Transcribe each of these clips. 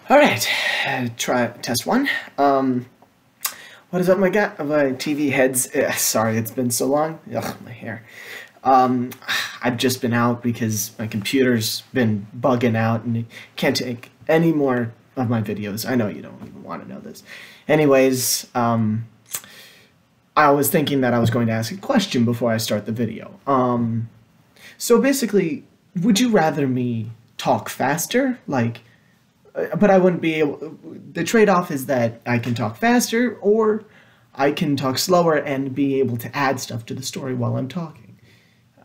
All right, try test one. What is up, my guy? My TV heads. Sorry, it's been so long. Ugh, my hair. I've just been out because my computer's been bugging out and it can't take any more of my videos. I know you don't even want to know this. Anyways, I was thinking that I was going to ask a question before I start the video. So basically, would you rather me talk faster, but I wouldn't be able, the trade-off is that I can talk faster or I can talk slower and be able to add stuff to the story while I'm talking.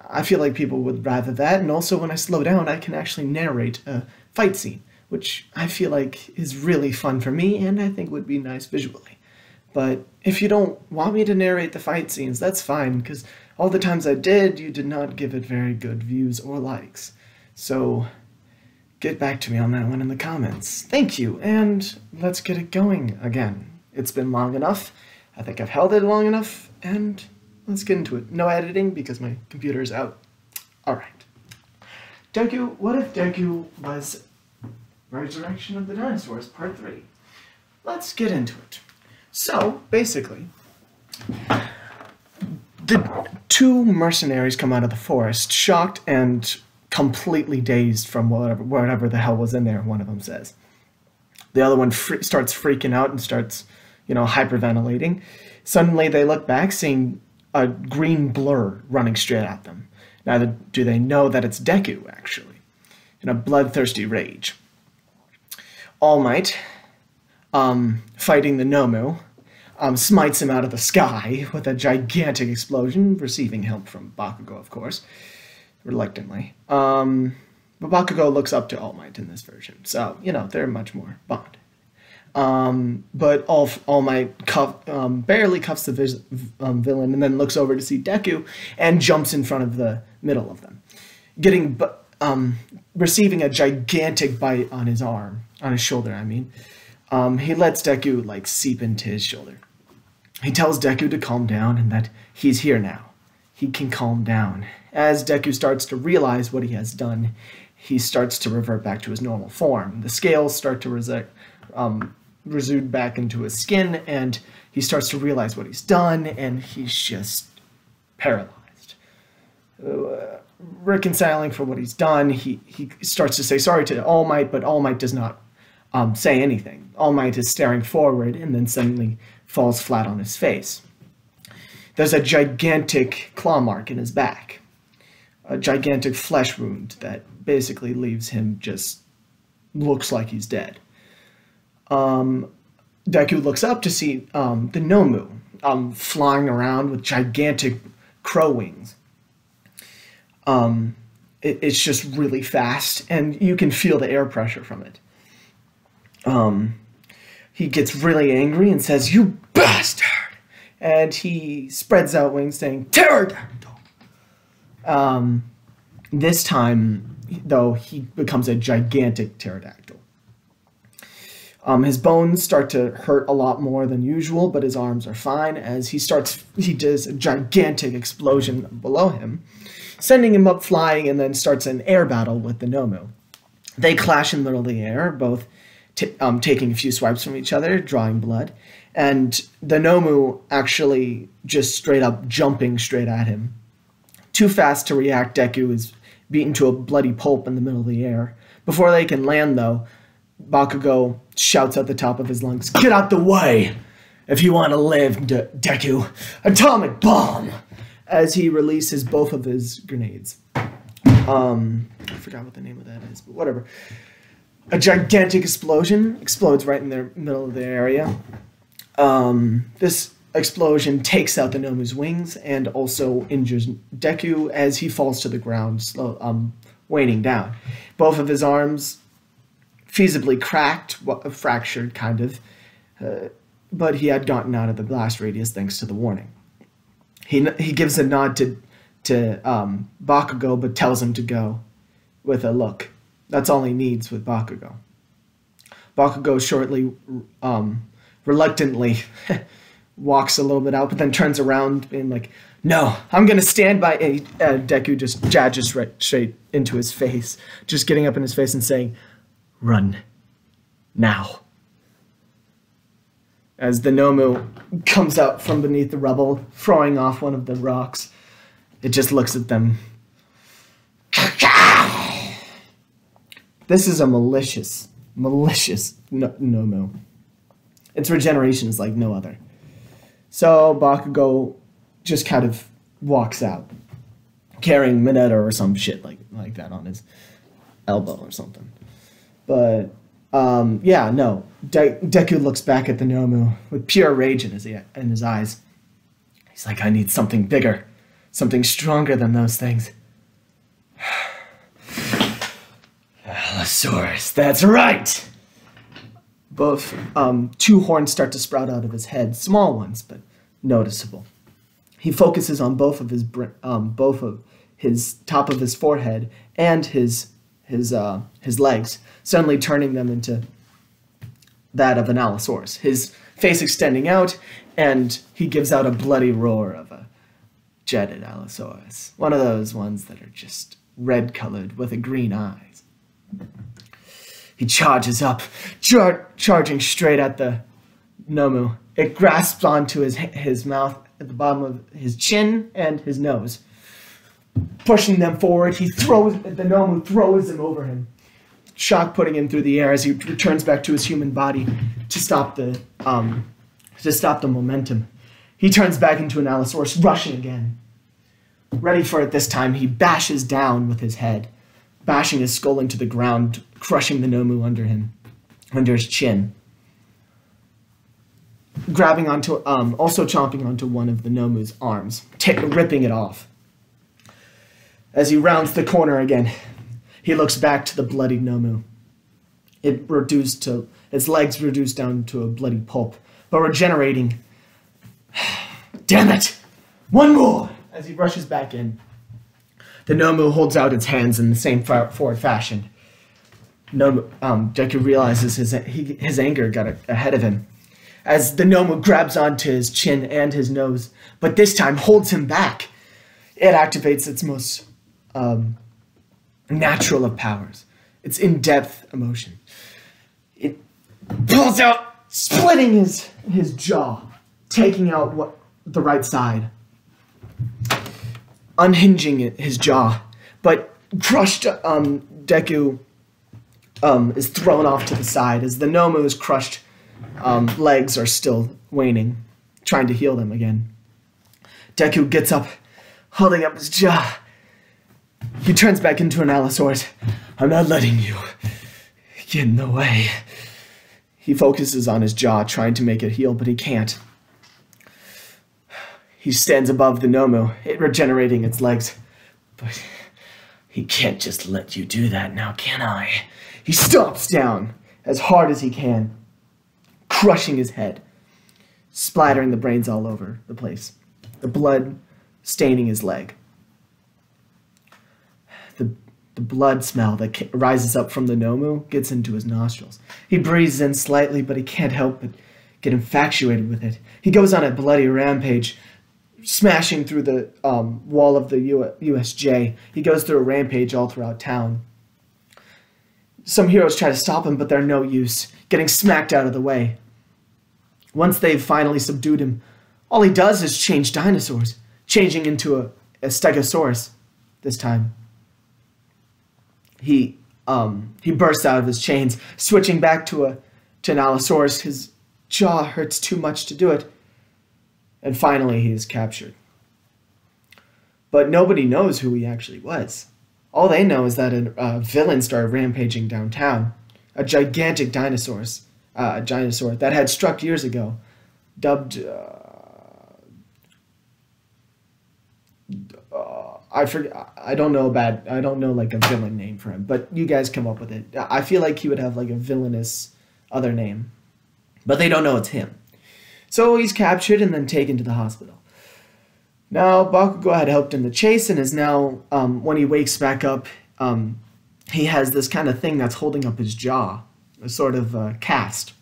I feel like people would rather that, and also when I slow down I can actually narrate a fight scene, which I feel like is really fun for me and I think would be nice visually. But if you don't want me to narrate the fight scenes, that's fine, because all the times I did, you did not give it very good views or likes. So get back to me on that one in the comments. Thank you, and let's get it going again. It's been long enough. I think I've held it long enough, and let's get into it. No editing because my computer's out. Alright. Deku, what if Deku was Resurrection of the Dinosaurs, Part 3? Let's get into it. So, basically, the two mercenaries come out of the forest, shocked and completely dazed from whatever the hell was in there, one of them says. The other one starts freaking out and starts, hyperventilating. Suddenly they look back, seeing a green blur running straight at them. Neither do they know that it's Deku, actually, in a bloodthirsty rage. All Might, fighting the Nomu, smites him out of the sky with a gigantic explosion, receiving help from Bakugo, of course, reluctantly. But Bakugo looks up to All Might in this version, so, they're much more bonded. But All Might barely cuffs the villain and then looks over to see Deku and jumps in front of the middle of them, receiving a gigantic bite on his arm, on his shoulder, I mean. He lets Deku, seep into his shoulder. He tells Deku to calm down and that he's here now. He can calm down. As Deku starts to realize what he has done, he starts to revert back to his normal form. The scales start to resude back into his skin, and he starts to realize what he's done, and he's just paralyzed. Reconciling for what he's done, he starts to say sorry to All Might, but All Might does not say anything. All Might is staring forward and then suddenly falls flat on his face. There's a gigantic claw mark in his back, a gigantic flesh wound that basically leaves him looks like he's dead. Deku looks up to see the Nomu flying around with gigantic crow wings. It's just really fast, and you can feel the air pressure from it. He gets really angry and says, "You bastard!" And he spreads out wings saying, "Pterodactyl!" This time, though, he becomes a gigantic pterodactyl. His bones start to hurt a lot more than usual, but his arms are fine as he does a gigantic explosion below him, sending him up flying, and then starts an air battle with the Nomu. They clash in the middle of the air, both taking a few swipes from each other, drawing blood, and the Nomu actually just straight up jumping straight at him. Too fast to react, Deku is beaten to a bloody pulp in the middle of the air. Before they can land, though, Bakugo shouts at the top of his lungs, "Get out the way! If you want to live, Deku! Atomic bomb!" As he releases both of his grenades. I forgot what the name of that is, but whatever. A gigantic explosion explodes right in the middle of the area. This explosion takes out the Nomu's wings and also injures Deku as he falls to the ground, waning down. Both of his arms feasibly cracked, fractured kind of, but he had gotten out of the blast radius thanks to the warning. He gives a nod to Bakugo, but tells him to go with a look. That's all he needs with Bakugo. Bakugo shortly, reluctantly walks a little bit out, but then turns around being like, "No, I'm going to stand by." Deku just judges straight into his face, just getting up in his face and saying, "Run." Now. As the Nomu comes out from beneath the rubble, throwing off one of the rocks, it just looks at them. This is a malicious Nomu. Its regeneration is like no other. So Bakugo just kind of walks out, carrying Mineta or some shit like that on his elbow or something. But yeah, no. Deku looks back at the Nomu with pure rage in his eyes. He's like, I need something bigger, something stronger than those things. Allosaurus, that's right! Both, two horns start to sprout out of his head, small ones, but noticeable. He focuses on both of his top of his forehead and his legs, suddenly turning them into that of an Allosaurus. His face extending out, and he gives out a bloody roar of a jetted Allosaurus. One of those ones that are just red-colored with a green eyes. He charges up, charging straight at the Nomu. It grasps onto his mouth at the bottom of his chin and his nose. Pushing them forward, the Nomu throws him over him, shock putting him through the air as he returns back to his human body to stop the momentum. He turns back into an Allosaurus, rushing again. Ready for it this time, he bashes down with his head, bashing his skull into the ground, crushing the Nomu under his chin. Grabbing onto, also chomping onto one of the Nomu's arms, ripping it off. As he rounds the corner again, he looks back to the bloody Nomu. Its legs reduced down to a bloody pulp, but regenerating. Damn it! One more! As he rushes back in, the Nomu holds out its hands in the same forward fashion. Deku realizes his anger got ahead of him, as the Nomu grabs onto his chin and his nose, but this time holds him back. It activates its most natural of powers, its in-depth emotion. It pulls out, splitting his jaw, taking out the right side, unhinging his jaw, but crushed Deku is thrown off to the side as the Nomu's crushed legs are still waning, trying to heal them again. Deku gets up, holding up his jaw. He turns back into an Allosaurus. I'm not letting you get in the way. He focuses on his jaw, trying to make it heal, but he can't. He stands above the Nomu, regenerating its legs. But he can't just let you do that now, can I? He stomps down as hard as he can, crushing his head, splattering the brains all over the place, the blood staining his leg. The blood smell that rises up from the Nomu gets into his nostrils. He breathes in slightly, but he can't help but get infatuated with it. He goes on a bloody rampage, smashing through the wall of the USJ. He goes through a rampage all throughout town. Some heroes try to stop him, but they're no use, getting smacked out of the way. Once they've finally subdued him, all he does is change dinosaurs, changing into a Stegosaurus this time. He bursts out of his chains, switching back to an Allosaurus. His jaw hurts too much to do it. And finally, he is captured. But nobody knows who he actually was. All they know is that a villain started rampaging downtown. A gigantic dinosaur that had struck years ago, dubbed... I forget. I don't know like a villain name for him, but you guys come up with it. I feel like he would have like a villainous other name, but they don't know it's him. So he's captured and then taken to the hospital. Now Bakugo had helped in the chase and is now, when he wakes back up, he has this kind of thing that's holding up his jaw, a sort of cast.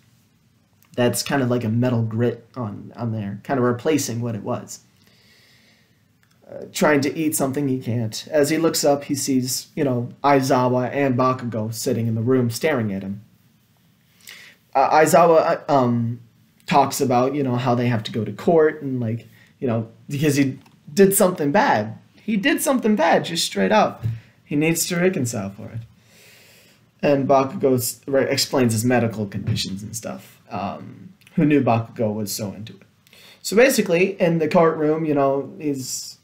That's kind of like a metal grit on there, kind of replacing what it was. Trying to eat something he can't. As he looks up, he sees, Aizawa and Bakugo sitting in the room staring at him. Aizawa talks about, you know, how they have to go to court and, like, you know, because he did something bad. He did something bad, just straight up. He needs to reconcile for it. And Bakugo explains his medical conditions and stuff. Who knew Bakugo was so into it? So basically, in the courtroom, you know, he's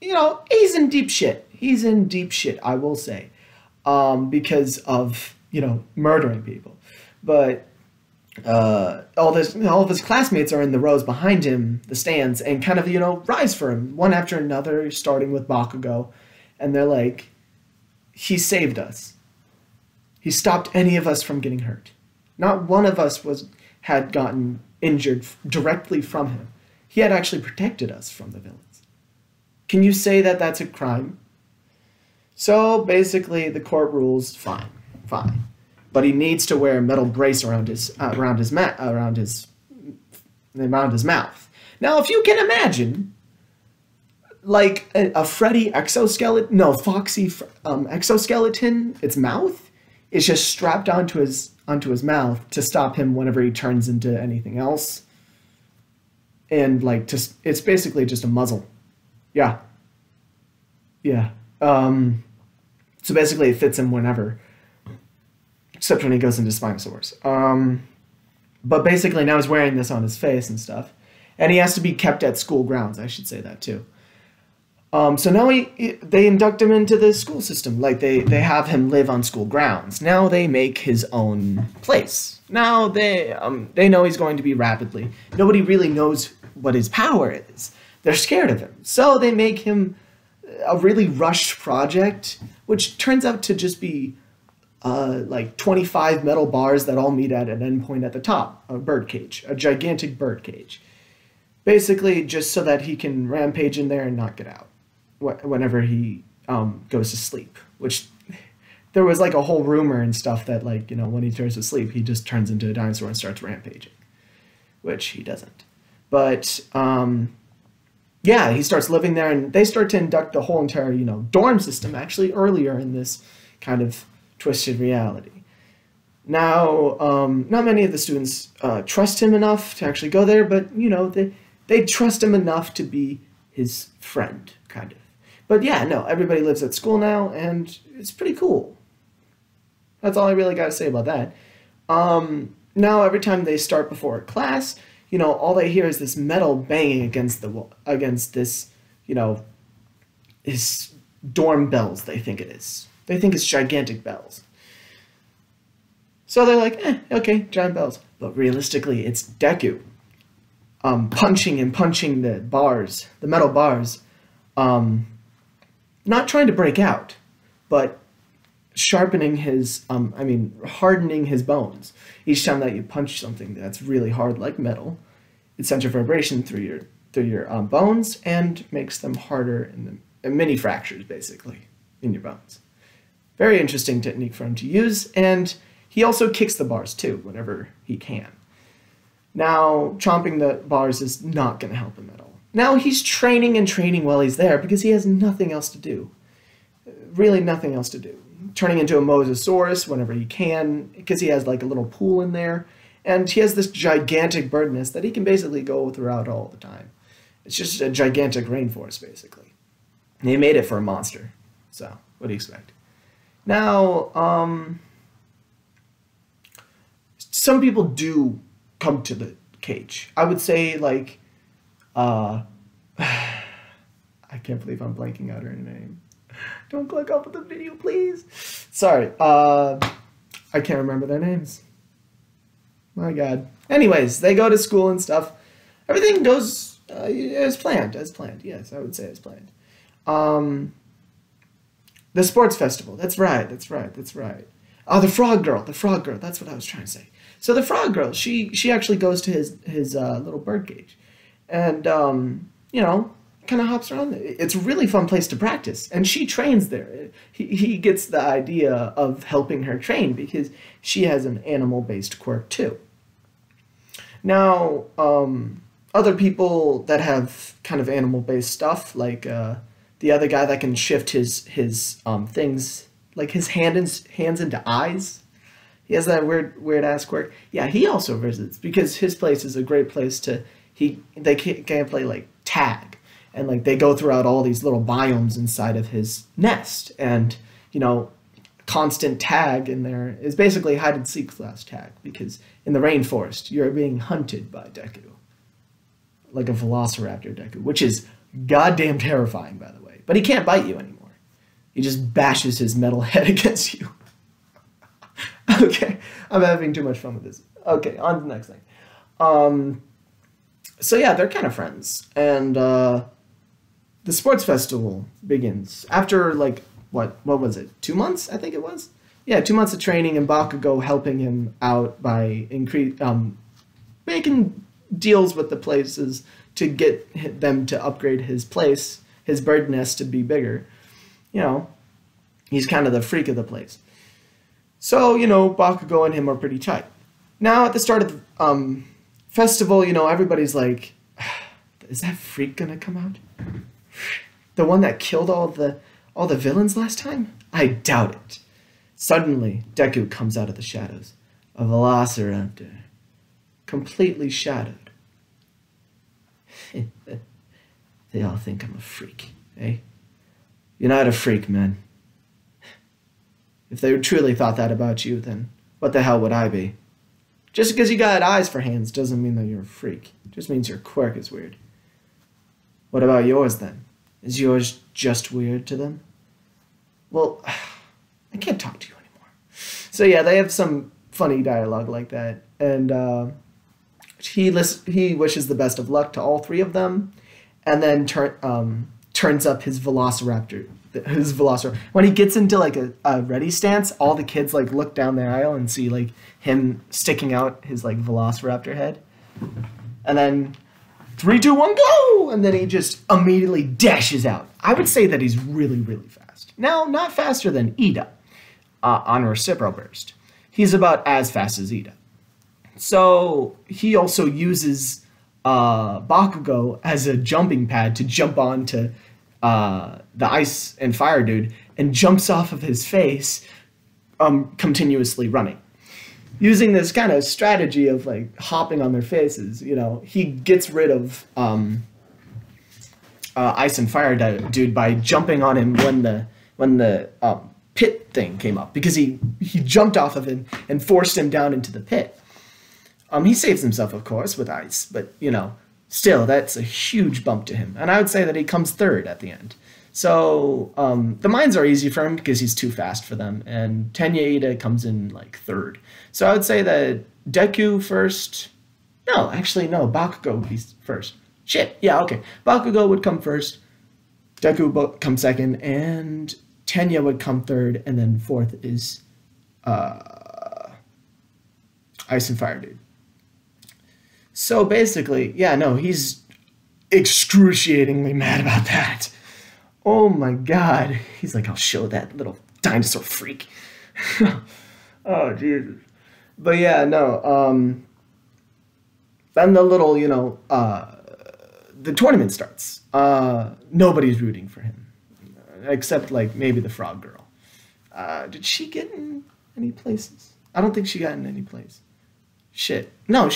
in deep shit. He's in deep shit, I will say, because of, you know, murdering people. But all of his classmates are in the rows behind him, the stands, and kind of, you know, rise for him one after another, starting with Bakugo, and they're like, he saved us. He stopped any of us from getting hurt. Not one of us had gotten injured directly from him. He had actually protected us from the villains. Can you say that that's a crime? So basically, the court rules fine. But he needs to wear a metal brace around his mouth. Now, if you can imagine, like a Freddy exoskeleton, no, Foxy exoskeleton, its mouth is just strapped onto his mouth to stop him whenever he turns into anything else. And like, it's basically just a muzzle. Yeah. So basically, it fits him whenever, except when he goes into Spinosaurus. But basically, now he's wearing this on his face and stuff, and he has to be kept at school grounds. I should say that too. So now they induct him into the school system. Like they have him live on school grounds. Now they make his own place. Now they know he's going to be rapidly. Nobody really knows what his power is. They're scared of him. So they make him a really rushed project, which turns out to just be like 25 metal bars that all meet at an endpoint at the top. A birdcage, a gigantic birdcage. Basically, just so that he can rampage in there and not get out whenever he goes to sleep. Which there was like a whole rumor and stuff that, like, you know, when he turns to sleep, he just turns into a dinosaur and starts rampaging, which he doesn't. But yeah, he starts living there, and they start to induct the whole entire, you know, dorm system actually earlier in this kind of twisted reality. Now, not many of the students trust him enough to actually go there, but, you know, they trust him enough to be his friend, kind of. But yeah, no, everybody lives at school now, and it's pretty cool. That's all I really got to say about that. Now, every time they start before a class, you know, all they hear is this metal banging against the wall, against this, you know, his dorm bells, they think it is. They think it's gigantic bells. So they're like, okay, giant bells. But realistically, it's Deku punching the bars, the metal bars, not trying to break out, but hardening his bones. Each time that you punch something that's really hard, like metal, it sends a vibration through your bones and makes them harder in mini fractures, basically, in your bones. Very interesting technique for him to use, and he also kicks the bars too whenever he can. Now, chomping the bars is not going to help him at all. Now he's training and training while he's there because he has nothing else to do. Really nothing else to do. Turning into a Mosasaurus whenever he can, because he has like a little pool in there, and he has this gigantic bird nest that he can basically go throughout all the time. It's just a gigantic rainforest, basically. And he made it for a monster. So, what do you expect? Now, some people do come to the cage. I would say, like, I can't believe I'm blanking out her name. Don't click off of the video, please. Sorry. I can't remember their names. My God. Anyways, they go to school and stuff. Everything goes as planned. As planned. Yes, I would say as planned. The sports festival. That's right. Oh, the frog girl. That's what I was trying to say. So the frog girl, she actually goes to his little bird cage, and you know, kind of hops around there. It's a really fun place to practice, and she trains there. He gets the idea of helping her train because she has an animal-based quirk too. Now, other people that have kind of animal-based stuff, like the other guy that can shift his things, like his hands into eyes. He has that weird ass quirk. Yeah, he also visits because his place is a great place to. They can't play like tag, and like they go throughout all these little biomes inside of his nest, and you know, constant tag in there is basically hide and seek class tag because in the rainforest you're being hunted by Deku, like a Velociraptor Deku, which is goddamn terrifying, by the way. But he can't bite you anymore. He just bashes his metal head against you. Okay, I'm having too much fun with this. Okay, on to the next thing. So yeah, they're kind of friends, and the sports festival begins after like what was it? 2 months, I think it was. Yeah, 2 months of training, and Bakugo helping him out by making deals with the places to get them to upgrade his place, his bird nest to be bigger. You know, he's kind of the freak of the place. So, you know, Bakugo and him are pretty tight. Now, at the start of the festival, you know, everybody's like, is that freak gonna come out? The one that killed all the villains last time? I doubt it. Suddenly, Deku comes out of the shadows. A Velociraptor. Completely shadowed. They all think I'm a freak, eh? You're not a freak, man. If they truly thought that about you, then what the hell would I be? Just because you got eyes for hands doesn't mean that you're a freak. It just means your quirk is weird. What about yours, then? Is yours just weird to them? Well, I can't talk to you anymore. So yeah, they have some funny dialogue like that. And he wishes the best of luck to all three of them. And then turns up his Velociraptor. When he gets into like a ready stance, all the kids like look down the aisle and see like him sticking out his like Velociraptor head. And then 3, 2, 1, go! And then he just immediately dashes out. I would say that he's really, really fast. Now, not faster than Ida on Recipro Burst. He's about as fast as Ida. So he also uses Bakugo as a jumping pad to jump onto the ice and fire dude and jumps off of his face, continuously running. Using this kind of strategy of like hopping on their faces, you know, he gets rid of ice and fire dude by jumping on him when the pit thing came up, because he jumped off of him and forced him down into the pit. He saves himself, of course, with ice, but, you know, still, that's a huge bump to him. And I would say that he comes third at the end. So the mines are easy for him because he's too fast for them, and Tenya Ida comes in, like, third. So I would say that Deku first. No, actually, no, Bakugo would be first. Shit, yeah, okay. Bakugo would come first, Deku would come second, and Tenya would come third, and then fourth is Ice and Fire Dude. So basically, yeah, no, he's excruciatingly mad about that. Oh my god. He's like, I'll show that little dinosaur freak. Oh, Jesus. But yeah, no, then the little, you know, the tournament starts. Nobody's rooting for him. Except, like, maybe the frog girl. Did she get in any places? I don't think she got in any place. Shit. No,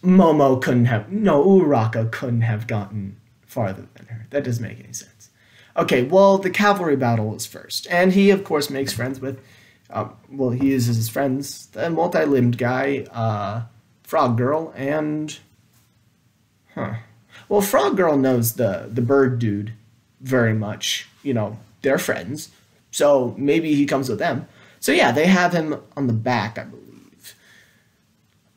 Momo couldn't have, no, Uraraka couldn't have gotten farther than her. That doesn't make any sense. Okay, well, the cavalry battle is first. And he, of course, makes friends with, well, he uses his friends, the multi-limbed guy, Frog Girl, and, well, Frog Girl knows the bird dude very much. You know, they're friends. So maybe he comes with them. So yeah, they have him on the back, I believe.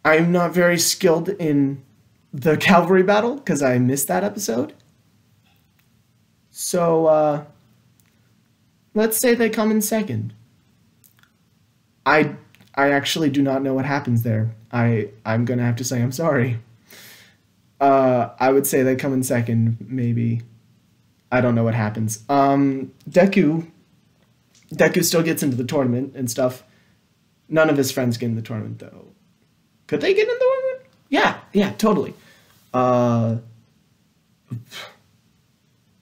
I'm not very skilled in the cavalry battle because I missed that episode. So let's say they come in second. I actually do not know what happens there. I'm gonna have to say I'm sorry. I would say they come in second, maybe. I don't know what happens. Deku still gets into the tournament and stuff. None of his friends get in the tournament though. Could they get in the tournament? Yeah, totally.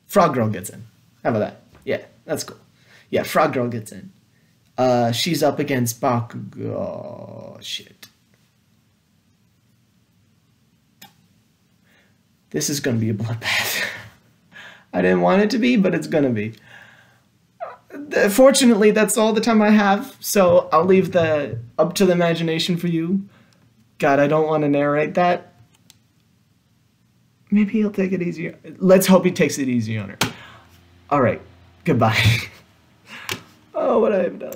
Frog Girl gets in. How about that? Yeah, that's cool. Yeah, Frog Girl gets in. She's up against Bakugo. Oh, shit. This is going to be a bloodbath. I didn't want it to be, but it's going to be. Fortunately, that's all the time I have, so I'll leave the up to the imagination for you. God, I don't want to narrate that. Maybe he'll take it easier. Let's hope he takes it easy on her. All right, goodbye. Oh, what I have done.